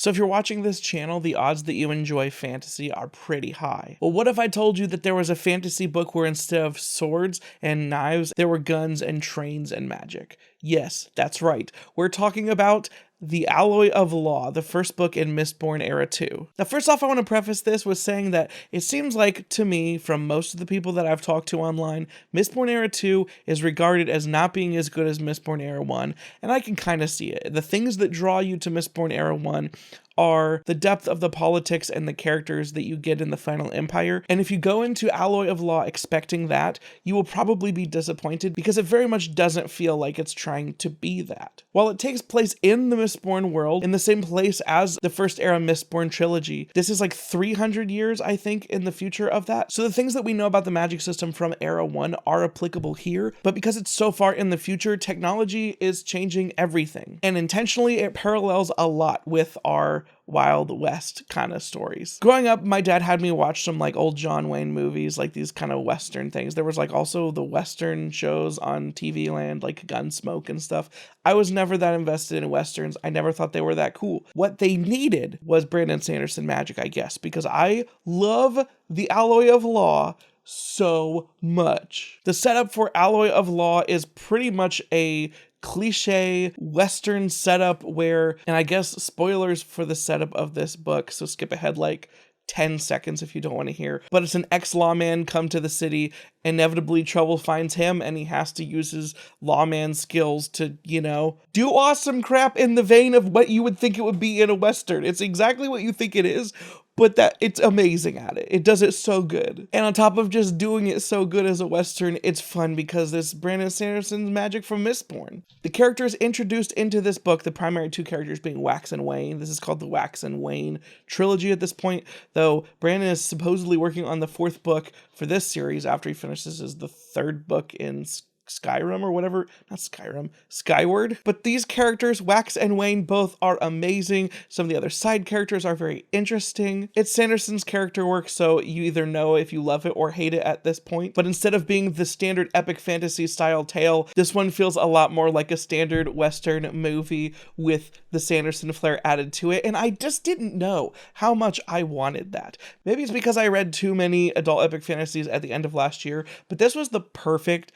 So if you're watching this channel, the odds that you enjoy fantasy are pretty high. Well, what if I told you that there was a fantasy book where instead of swords and knives, there were guns and trains and magic? Yes, that's right. We're talking about The Alloy of Law, the first book in Mistborn Era 2. Now, first off, I want to preface this with saying that it seems like, to me, from most of the people that I've talked to online, Mistborn Era 2 is regarded as not being as good as Mistborn Era 1, and I can kind of see it. The things that draw you to Mistborn Era 1 are the depth of the politics and the characters that you get in the Final Empire. And if you go into Alloy of Law expecting that, you will probably be disappointed because it very much doesn't feel like it's trying to be that. While it takes place in the Mistborn world, in the same place as the first era Mistborn trilogy, this is like 300 years, I think, in the future of that. So the things that we know about the magic system from Era 1 are applicable here, but because it's so far in the future, technology is changing everything. And intentionally, it parallels a lot with our Wild West kind of stories. Growing up, my dad had me watch some like old John Wayne movies, like these kind of Western things. There was like also the Western shows on TV Land, like Gunsmoke and stuff. I was never that invested in Westerns. I never thought they were that cool. What they needed was Brandon Sanderson magic, I guess, because I love The Alloy of Law so much. The setup for Alloy of Law is pretty much a cliche Western setup where, and I guess spoilers for the setup of this book, so skip ahead like 10 seconds if you don't want to hear, but it's an ex-lawman come to the city. Inevitably trouble finds him and he has to use his lawman skills to, you know, do awesome crap in the vein of what you would think it would be in a Western. It's exactly what you think it is, but that it's amazing at it. It does it so good. And on top of just doing it so good as a Western, it's fun because it's Brandon Sanderson's magic from Mistborn. The characters introduced into this book, the primary two characters being Wax and Wayne. This is called the Wax and Wayne trilogy at this point, though Brandon is supposedly working on the fourth book for this series after he finishes the third book in Skyrim or whatever, not Skyrim, Skyward. But these characters, Wax and Wayne, both are amazing. Some of the other side characters are very interesting. It's Sanderson's character work, so you either know if you love it or hate it at this point. But instead of being the standard epic fantasy style tale, this one feels a lot more like a standard Western movie with the Sanderson flair added to it. And I just didn't know how much I wanted that. Maybe it's because I read too many adult epic fantasies at the end of last year, but this was the perfect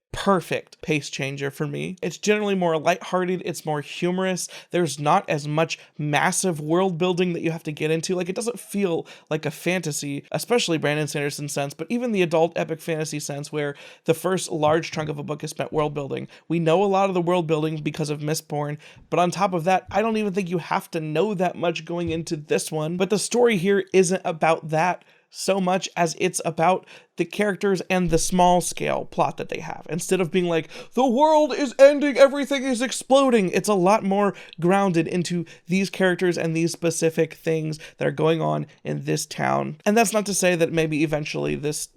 pace changer for me. It's generally more lighthearted, it's more humorous, there's not as much massive world building that you have to get into. Like, it doesn't feel like a fantasy, especially Brandon Sanderson sense, but even the adult epic fantasy sense where the first large chunk of a book is spent world building. We know a lot of the world building because of Mistborn, but on top of that, I don't even think you have to know that much going into this one. But the story here isn't about that so much as it's about the characters and the small scale plot that they have. Instead of being like, the world is ending, everything is exploding, it's a lot more grounded into these characters and these specific things that are going on in this town. And that's not to say that maybe eventually this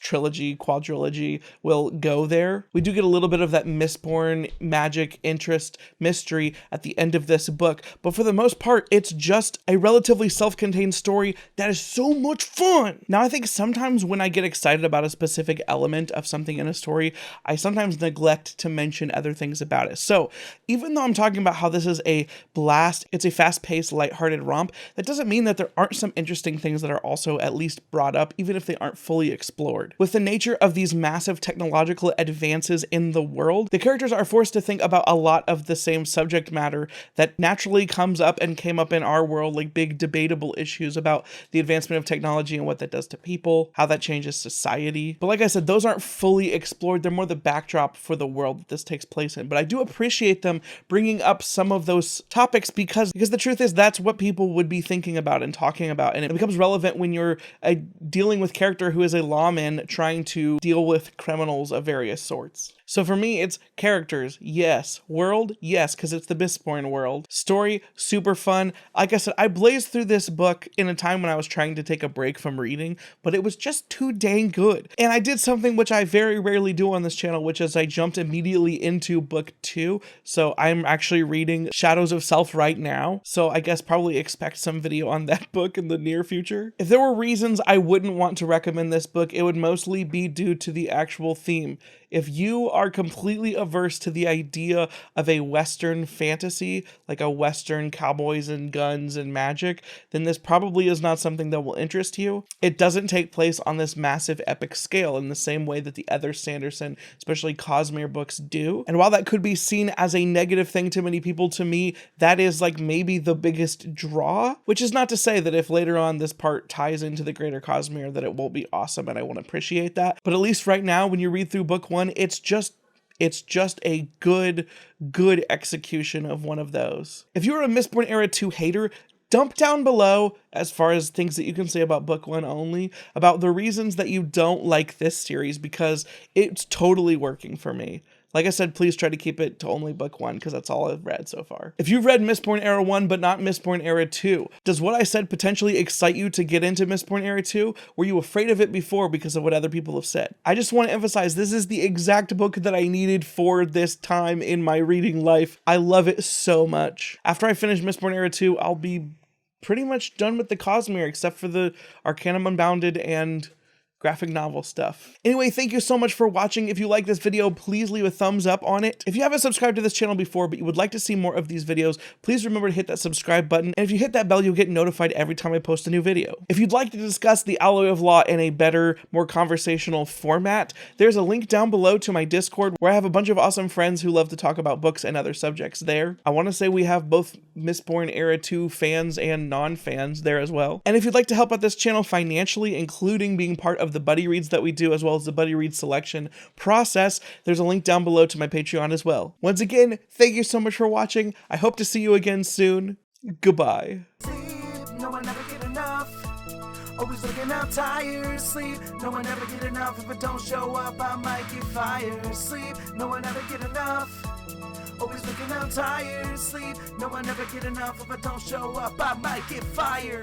trilogy, quadrilogy will go there. We do get a little bit of that Mistborn magic interest mystery at the end of this book, but for the most part, it's just a relatively self-contained story that is so much fun. Now, I think sometimes when I get excited about a specific element of something in a story, I sometimes neglect to mention other things about it. So even though I'm talking about how this is a blast, it's a fast-paced, lighthearted romp, that doesn't mean that there aren't some interesting things that are also at least brought up, even if they aren't fully explored. With the nature of these massive technological advances in the world, the characters are forced to think about a lot of the same subject matter that naturally comes up and came up in our world, like big debatable issues about the advancement of technology and what that does to people, how that changes society. But like I said, those aren't fully explored. They're more the backdrop for the world that this takes place in. But I do appreciate them bringing up some of those topics because the truth is that's what people would be thinking about and talking about. And it becomes relevant when you're dealing with a character who is a lawman trying to deal with criminals of various sorts. So for me, it's characters, yes. World, yes, because it's the Mistborn world. Story, super fun. Like I said, I blazed through this book in a time when I was trying to take a break from reading, but it was just too dang good. And I did something which I very rarely do on this channel, which is I jumped immediately into book 2. So I'm actually reading Shadows of Self right now. So I guess probably expect some video on that book in the near future. If there were reasons I wouldn't want to recommend this book, it would mostly be due to the actual theme. If you are completely averse to the idea of a Western fantasy, like a Western cowboys and guns and magic, then this probably is not something that will interest you. It doesn't take place on this massive epic scale in the same way that the other Sanderson, especially Cosmere books do. And while that could be seen as a negative thing to many people, to me, that is like maybe the biggest draw, which is not to say that if later on this part ties into the greater Cosmere that it won't be awesome, and I won't appreciate that. But at least right now, when you read through book one, it's just a good execution of one of those. If you're a Mistborn Era 2 hater, dump down below, as far as things that you can say about book one only, about the reasons that you don't like this series, because it's totally working for me. Like I said, please try to keep it to only book one, because that's all I've read so far. If you've read Mistborn Era 1 but not Mistborn Era 2, does what I said potentially excite you to get into Mistborn Era 2? Were you afraid of it before because of what other people have said? I just want to emphasize, this is the exact book that I needed for this time in my reading life. I love it so much. After I finish Mistborn Era 2, I'll be pretty much done with the Cosmere, except for the Arcanum Unbounded and graphic novel stuff. Anyway, thank you so much for watching. If you like this video, please leave a thumbs up on it. If you haven't subscribed to this channel before, but you would like to see more of these videos, please remember to hit that subscribe button. And if you hit that bell, you'll get notified every time I post a new video. If you'd like to discuss the Alloy of Law in a better, more conversational format, there's a link down below to my Discord where I have a bunch of awesome friends who love to talk about books and other subjects there. I want to say we have both Mistborn Era 2 fans and non-fans there as well. And if you'd like to help out this channel financially, including being part of the buddy reads that we do, as well as the buddy read selection process, there's a link down below to my Patreon as well. Once again, thank you so much for watching. I hope to see you again soon. Goodbye. No one ever get enough. Always looking out tired. Sleep. No one ever get enough. If it don't show up, I might get fired. Sleep. No one ever get enough. Always looking out tired. Sleep. No one ever get enough. If I don't show up, I might get fired.